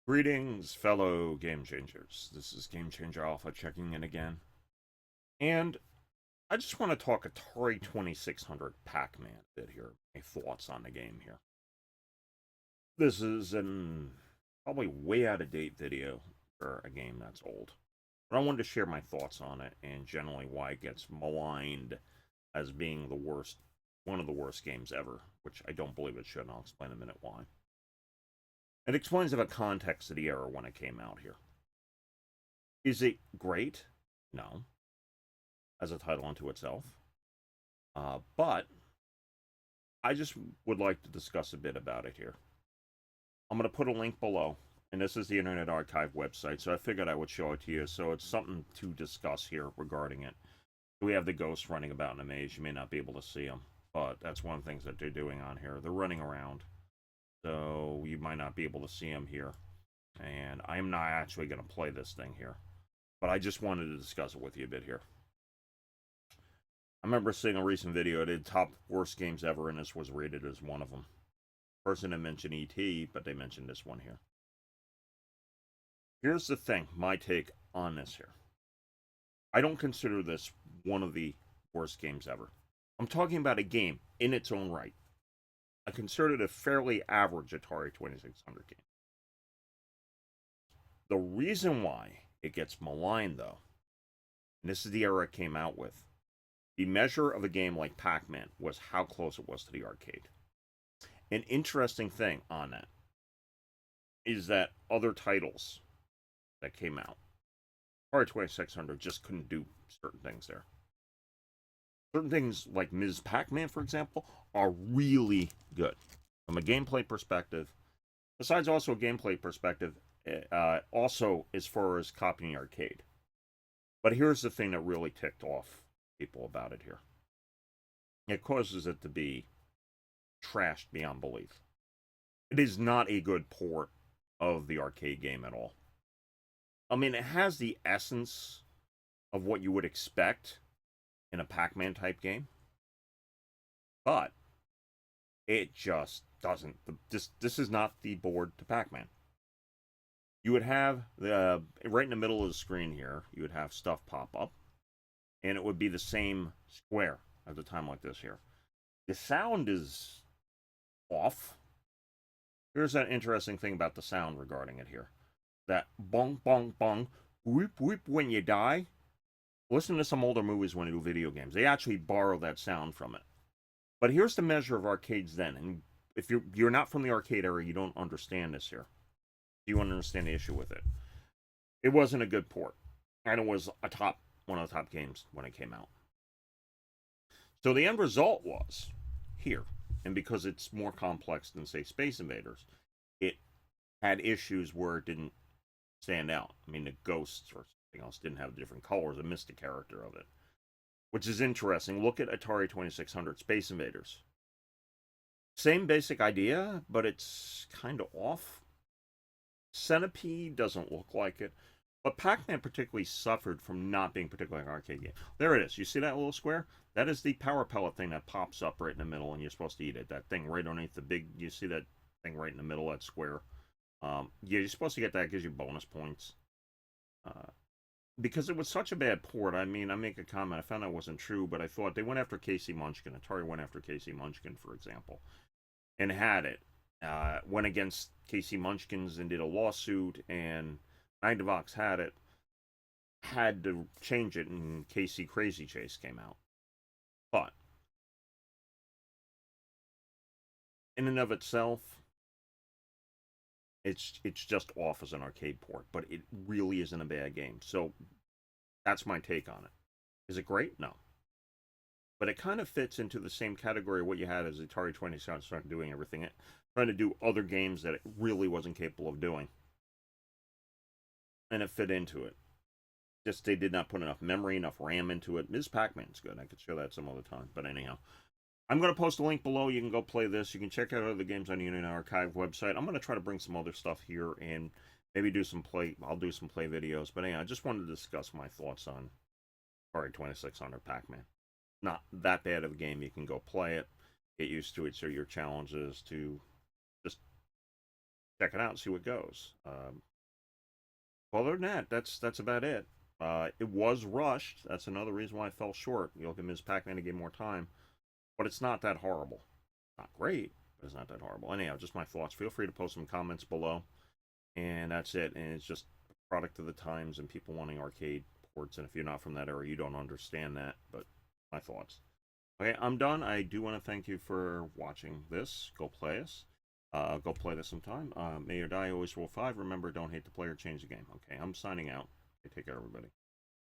Greetings, fellow game changers. This is Game Changer Alpha checking in again. And I just want to talk Atari 2600 Pac-Man a bit here. My thoughts on the game here. This is an probably way out of date video for a game that's old. But I wanted to share my thoughts on it and generally why it gets maligned as being the worst, one of the worst games ever, which I don't believe it should, and I'll explain in a minute why. It explains the context of the era when it came out here. Is it great? No, as a title unto itself. But I just would like to discuss a bit about it here. I'm going to put a link below, and this is the Internet Archive website, so I figured I would show it to you, so it's something to discuss here regarding it. We have the ghosts running about in a maze. You may not be able to see them, but that's one of the things that they're doing on here. They're running around, so you might not be able to see them here. And I'm not actually going to play this thing here, but I just wanted to discuss it with you a bit here. I remember seeing a recent video. It did top worst games ever, and this was rated as one of them. Person had mentioned E.T., but they mentioned this one here. Here's the thing, my take on this here. I don't consider this one of the worst games ever. I'm talking about a game in its own right. I consider it a fairly average Atari 2600 game. The reason why it gets maligned, though, and this is the era it came out with, the measure of a game like Pac-Man was how close it was to the arcade. An interesting thing on that is that other titles that came out, Atari 2600 just couldn't do certain things there. Certain things like Ms. Pac-Man, for example, are really good from a gameplay perspective. Besides also a gameplay perspective, also as far as copying arcade. But here's the thing that really ticked off people about it here. It causes it to be trashed beyond belief. It is not a good port of the arcade game at all. I mean, it has the essence of what you would expect in a Pac-Man type game, but it just doesn't. This is not the board to Pac-Man. You would have the right in the middle of the screen here. You would have stuff pop up, and it would be the same square at a time like this here. The sound is off. Here's an interesting thing about the sound regarding it here. That bong, bong, bong, whoop, whoop when you die. Listen to some older movies when they do video games. They actually borrow that sound from it. But here's the measure of arcades then. And if you're not from the arcade era, you don't understand this here. You understand the issue with it. It wasn't a good port. And it was one of the top games when it came out. So the end result was here. And because it's more complex than, say, Space Invaders, it had issues where it didn't stand out. I mean, the ghosts or something else didn't have different colors. It missed the character of it, which is interesting. Look at Atari 2600 Space Invaders. Same basic idea, but it's kind of off. Centipede doesn't look like it, but Pac-Man particularly suffered from not being particularly an arcade game. There it is. You see that little square? That is the power pellet thing that pops up right in the middle, and you're supposed to eat it. That thing right underneath the big, you see that thing right in the middle, that square? Yeah, you're supposed to get that. It gives you bonus points. Because it was such a bad port, I mean, I make a comment. I found that wasn't true, but I thought they went after Casey Munchkin. Atari went after Casey Munchkin, for example, and had it. Went against Casey Munchkins and did a lawsuit, and Magnavox had it. Had to change it, and Casey Crazy Chase came out. But, in and of itself, it's just off as an arcade port, but it really isn't a bad game. So that's my take on it. Is it great? No. But it kind of fits into the same category of what you had as Atari 2600 started doing everything, trying to do other games that it really wasn't capable of doing. And it fit into it. Just they did not put enough memory, enough RAM into it. Ms. Pac-Man's good. I could show that some other time. But anyhow, I'm going to post a link below. You can go play this. You can check out other games on the Internet Archive website. I'm going to try to bring some other stuff here and maybe do some play. I'll do some play videos. But anyhow, I just wanted to discuss my thoughts on Atari 2600 Pac-Man. Not that bad of a game. You can go play it, get used to it. So your challenge is to just check it out and see what goes. Other than that, that's about it. It was rushed. That's another reason why I fell short. You'll give Ms. Pac-Man to get more time, but it's not that horrible. Not great, but it's not that horrible. Anyhow, just my thoughts. Feel free to post some comments below, and that's it. And it's just a product of the times and people wanting arcade ports. And if you're not from that era, you don't understand that. But my thoughts. Okay, I'm done. I do want to thank you for watching this. Go play us. Go play this sometime. May or die, always roll 5. Remember, don't hate the player, change the game. Okay, I'm signing out. Okay, take care, everybody.